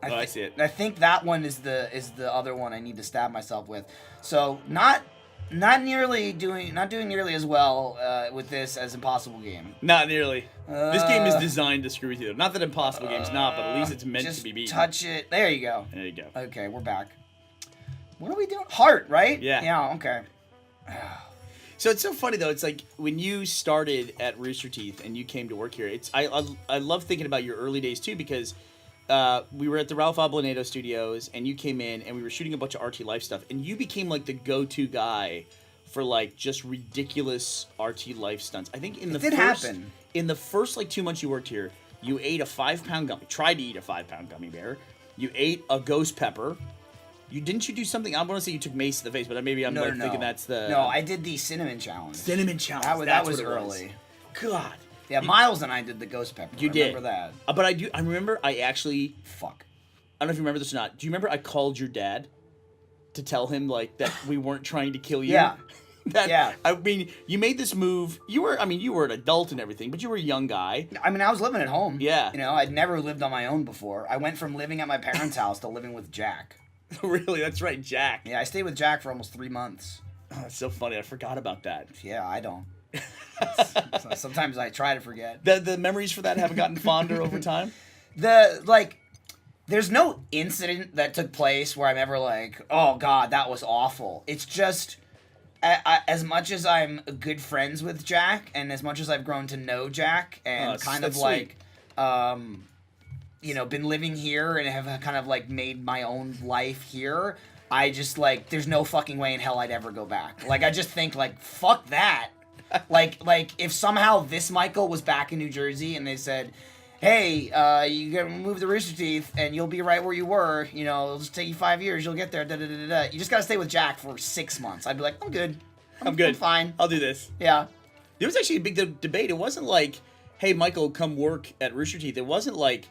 I see it. I think that one is the other one I need to stab myself with. So not doing nearly as well with this as Impossible Game. Not nearly. This game is designed to screw with you. Not that Impossible Game's not, but at least it's meant to be beaten. Touch it. There you go. There you go. Okay, we're back. What are we doing? Heart, right? Yeah. Yeah. Okay. So it's so funny though. It's like when you started at Rooster Teeth and you came to work here. I love thinking about your early days too because. we were at the Ralph Ablanedo Studios, and you came in, and we were shooting a bunch of RT Life stuff, and you became like the go-to guy for like just ridiculous RT Life stunts. I think in the first like 2 months you worked here, you ate a 5-pound gummy, tried to eat a 5-pound gummy bear. You ate a ghost pepper. Didn't you do something? I want to say you took mace to the face, but maybe I'm thinking that's the... No, I did the cinnamon challenge. Cinnamon challenge. That was early. God. Yeah, Miles and I did the ghost pepper. You did. I remember that. But I remember I actually... Fuck. I don't know if you remember this or not. Do you remember I called your dad to tell him like that we weren't trying to kill you? Yeah. Yeah. I mean, you made this move. You were an adult and everything, but you were a young guy. I mean, I was living at home. Yeah. You know, I'd never lived on my own before. I went from living at my parents' house to living with Jack. Really? That's right, Jack. Yeah, I stayed with Jack for almost 3 months. Oh, that's so funny. I forgot about that. Yeah, I don't. Sometimes I try to forget. The memories for that haven't gotten fonder over time? There's no incident that took place where I'm ever like, oh, God, that was awful. It's just... as much as I'm good friends with Jack, and as much as I've grown to know Jack, and kind of like, been living here and have kind of like made my own life here, I just like, there's no fucking way in hell I'd ever go back. Like, I just think like, fuck that. like if somehow this Michael was back in New Jersey and they said, hey, you gotta move the Rooster Teeth and you'll be right where you were. You know, it'll just take you 5 years. You'll get there. Da, da, da, da, da. You just gotta stay with Jack for 6 months. I'd be like, I'm good. I'm good. I'm fine. I'll do this. Yeah. There was actually a big debate. It wasn't like, hey, Michael, come work at Rooster Teeth. It wasn't like,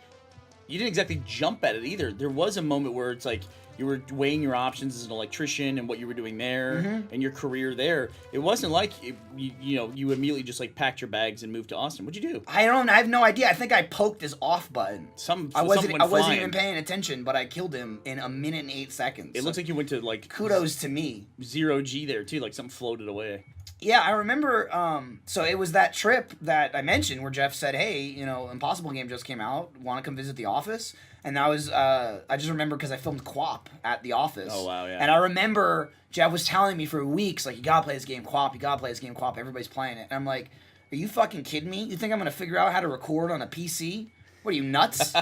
you didn't exactly jump at it either. There was a moment where it's like, you were weighing your options as an electrician and what you were doing there and your career there. It wasn't like you immediately just like packed your bags and moved to Austin. What'd you do? I have no idea. I think I poked his off button. I wasn't even paying attention, but I killed him in 1 minute and 8 seconds. It looks like you went to like kudos to me. 0G there too, like something floated away. Yeah, I remember. So it was that trip that I mentioned where Jeff said, "Hey, Impossible Game just came out. Want to come visit the office?" And that was, I just remember because I filmed Quap at the office. Oh, wow, yeah. And I remember Jeff was telling me for weeks, like, you gotta play this game Quap, everybody's playing it. And I'm like, are you fucking kidding me? You think I'm gonna figure out how to record on a PC? What are you, nuts?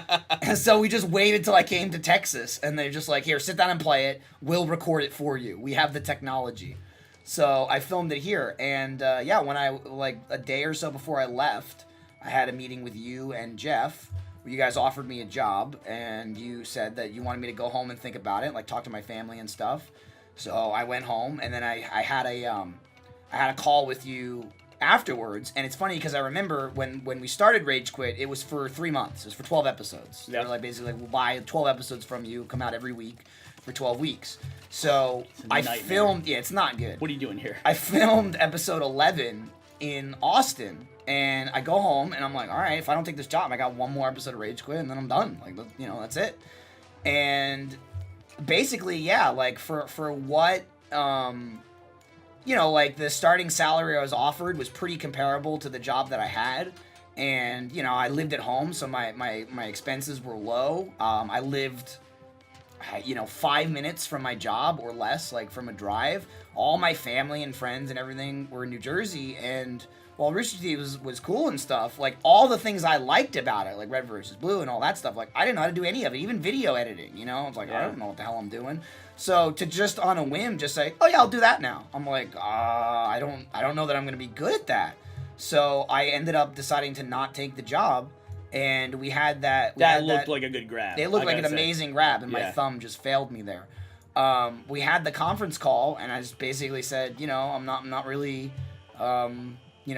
And so we just waited till I came to Texas, and they're just like, here, sit down and play it. We'll record it for you. We have the technology. So I filmed it here, and when I, like, a day or so before I left, I had a meeting with you and Jeff. You guys offered me a job, and you said that you wanted me to go home and think about it, like talk to my family and stuff. So I went home, and then I had a call with you afterwards. And it's funny because I remember when we started Rage Quit, it was for 3 months. It was for 12 episodes. They were like basically like, we'll buy 12 episodes from you, come out every week for 12 weeks. So I filmed. Yeah, it's not good. What are you doing here? I filmed episode 11 in Austin. And I go home, and I'm like, all right, if I don't take this job, I got one more episode of Rage Quit, and then I'm done. Like, that's it. And basically, yeah, like, for what, like, the starting salary I was offered was pretty comparable to the job that I had. And, I lived at home, so my expenses were low. I lived, 5 minutes from my job or less, like, from a drive. All my family and friends and everything were in New Jersey, and... while Rooster Teeth was cool and stuff, like, all the things I liked about it, like Red vs. Blue and all that stuff, like, I didn't know how to do any of it, even video editing, I was like, I don't know what the hell I'm doing. So, to just on a whim, just say, oh yeah, I'll do that now. I'm like, I don't know that I'm going to be good at that. So, I ended up deciding to not take the job, and we had that... That looked like a good grab. It looked like an amazing grab, and my thumb just failed me there. We had the conference call, and I just basically said, I'm not really...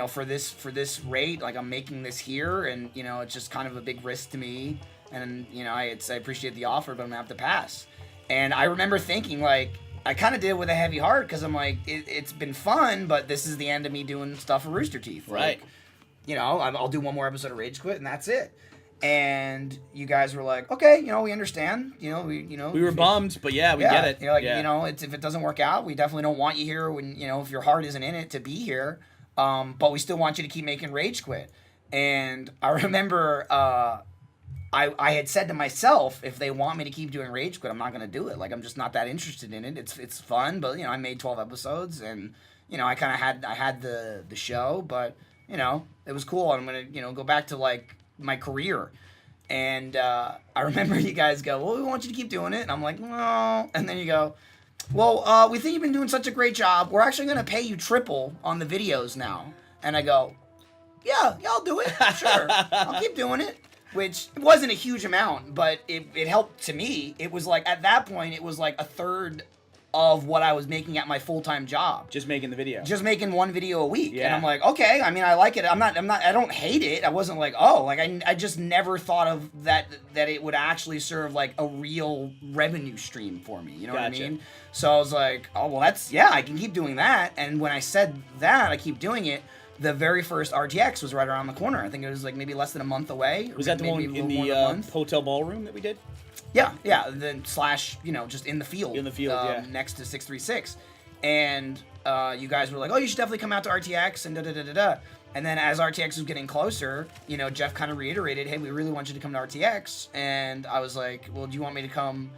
for this rate, like, I'm making this here, and, it's just kind of a big risk to me, and, I appreciate the offer, but I'm gonna have to pass. And I remember thinking, like, I kind of did it with a heavy heart, because I'm like, it's been fun, but this is the end of me doing stuff for Rooster Teeth. Right. Like, I'll do one more episode of Rage Quit, and that's it. And you guys were like, okay, we understand, we were bummed, but yeah, we get it. You're like, if it doesn't work out, we definitely don't want you here when, if your heart isn't in it to be here. But we still want you to keep making Rage Quit. And I remember I had said to myself, if they want me to keep doing Rage Quit, I'm not going to do it. Like, I'm just not that interested in it. It's fun, but, I made 12 episodes, and, I kind of had the show, but, it was cool. I'm going to, go back to, like, my career. And I remember you guys go, well, we want you to keep doing it. And I'm like, no. And then you go, well, we think you've been doing such a great job. We're actually going to pay you triple on the videos now. And I go, yeah, I'll do it. Sure. I'll keep doing it. Which wasn't a huge amount, but it helped to me. It was like, at that point, it was like a third of what I was making at my full-time job. Just making the video. Just making one video a week. Yeah. And I'm like, okay, I mean, I like it. I don't hate it. I wasn't like, oh, like I just never thought of that it would actually serve like a real revenue stream for me. You know what I mean? So I was like, oh, well, I can keep doing that. And when I said that, I keep doing it, the very first RTX was right around the corner. I think it was like maybe less than a month away. Was that the one in the hotel ballroom that we did? Yeah. Then / just in the field. In the field, yeah. Next to 636. And you guys were like, oh, you should definitely come out to RTX and da-da-da-da-da. And then as RTX was getting closer, Jeff kind of reiterated, hey, we really want you to come to RTX. And I was like, well, do you want me to come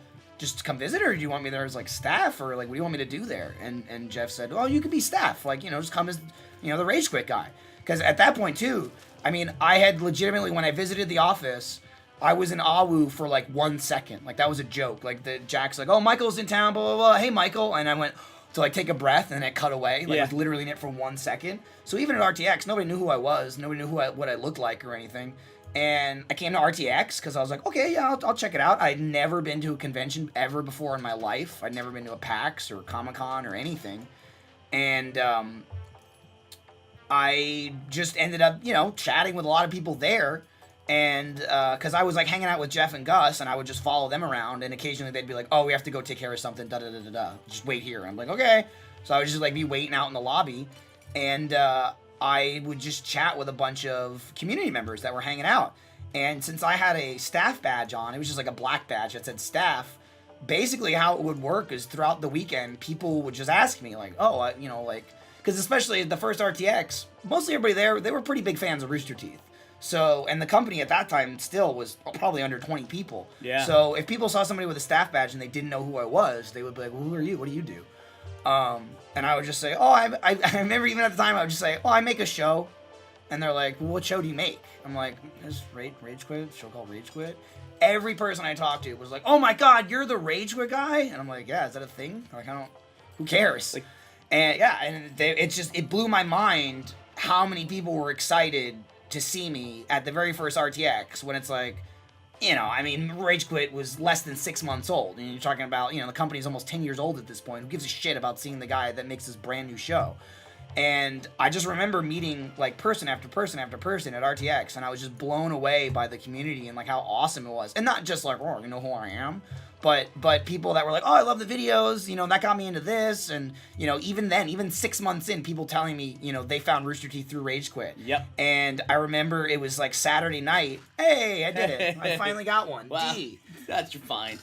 visit, or do you want me there as like staff, or like what do you want me to do there? And Jeff said, oh, you could be staff, like, just come as the Rage Quit guy. Because at that point too, I mean, I had legitimately, when I visited the office, I was in Awu for like 1 second. Like that was a joke. Like Jack's like, oh, Michael's in town, blah, blah, blah. Hey, Michael. And I went to like take a breath, and it cut away. Like I was literally in it for 1 second. So even at RTX, nobody knew who I was. Nobody knew what I looked like or anything. And I came to RTX because I was like, okay, yeah, I'll check it out. I'd never been to a convention ever before in my life. I'd never been to a PAX or Comic-Con or anything. And I just ended up, chatting with a lot of people there. And because I was like hanging out with Jeff and Gus, and I would just follow them around, and occasionally they'd be like, oh, we have to go take care of something, da-da-da-da-da. Just wait here. I'm like, okay. So I would just like be waiting out in the lobby, and I would just chat with a bunch of community members that were hanging out. And since I had a staff badge on, it was just like a black badge that said staff. Basically how it would work is throughout the weekend, people would just ask me like, oh, because especially the first RTX, mostly everybody there, they were pretty big fans of Rooster Teeth. So, and the company at that time still was probably under 20 people. Yeah. So if people saw somebody with a staff badge and they didn't know who I was, they would be like, well, who are you? What do you do? And I would just say, oh, I remember even at the time, I would just say, oh, I make a show. And they're like, well, what show do you make? I'm like, there's Rage Quit, a show called Rage Quit. Every person I talked to was like, oh my God, you're the Rage Quit guy? And I'm like, yeah, is that a thing? Like, who cares? Like, and yeah, and it blew my mind how many people were excited to see me at the very first RTX, when it's like, Rage Quit was less than 6 months old. And you're talking about, the company's almost 10 years old at this point. Who gives a shit about seeing the guy that makes this brand new show? And I just remember meeting like person after person after person at RTX, and I was just blown away by the community and like how awesome it was. And not just like, oh, you know who I am, but people that were like, oh, I love the videos, that got me into this. And, even then, even 6 months in, people telling me, they found Rooster Teeth through Rage Quit. Yep. And I remember it was like Saturday night. Hey, I did it. I finally got one. Wow. D. That's fine.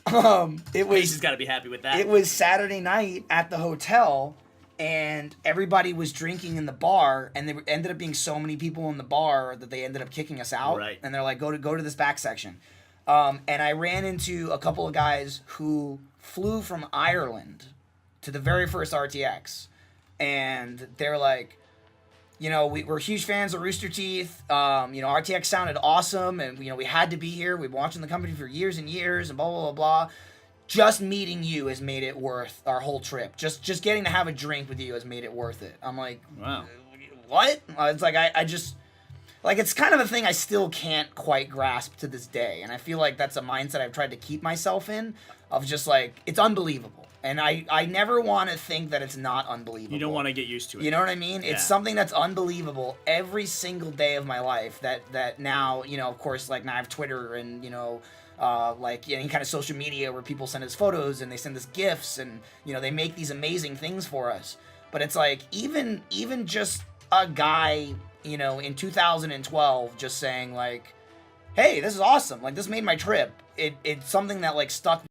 Casey's got to be happy with that. It was Saturday night at the hotel, and everybody was drinking in the bar, and there ended up being so many people in the bar that they ended up kicking us out. Right. And they're like, go to this back section. And I ran into a couple of guys who flew from Ireland to the very first RTX. And they're like, we're huge fans of Rooster Teeth. RTX sounded awesome, and, we had to be here. We've been watching the company for years and years, and blah, blah, blah, blah. Just meeting you has made it worth our whole trip. Just getting to have a drink with you has made it worth it. I'm like, wow. What? It's like, I just... Like, it's kind of a thing I still can't quite grasp to this day. And I feel like that's a mindset I've tried to keep myself in, of just like, it's unbelievable. And I never want to think that it's not unbelievable. You don't want to get used to it. You know what I mean? Yeah. It's something that's unbelievable every single day of my life that now, of course, like now I have Twitter and, any kind of social media where people send us photos and they send us gifts and, they make these amazing things for us. But it's like, even just a guy, in 2012 just saying like, hey, this is awesome. Like, this made my trip. It's something that like stuck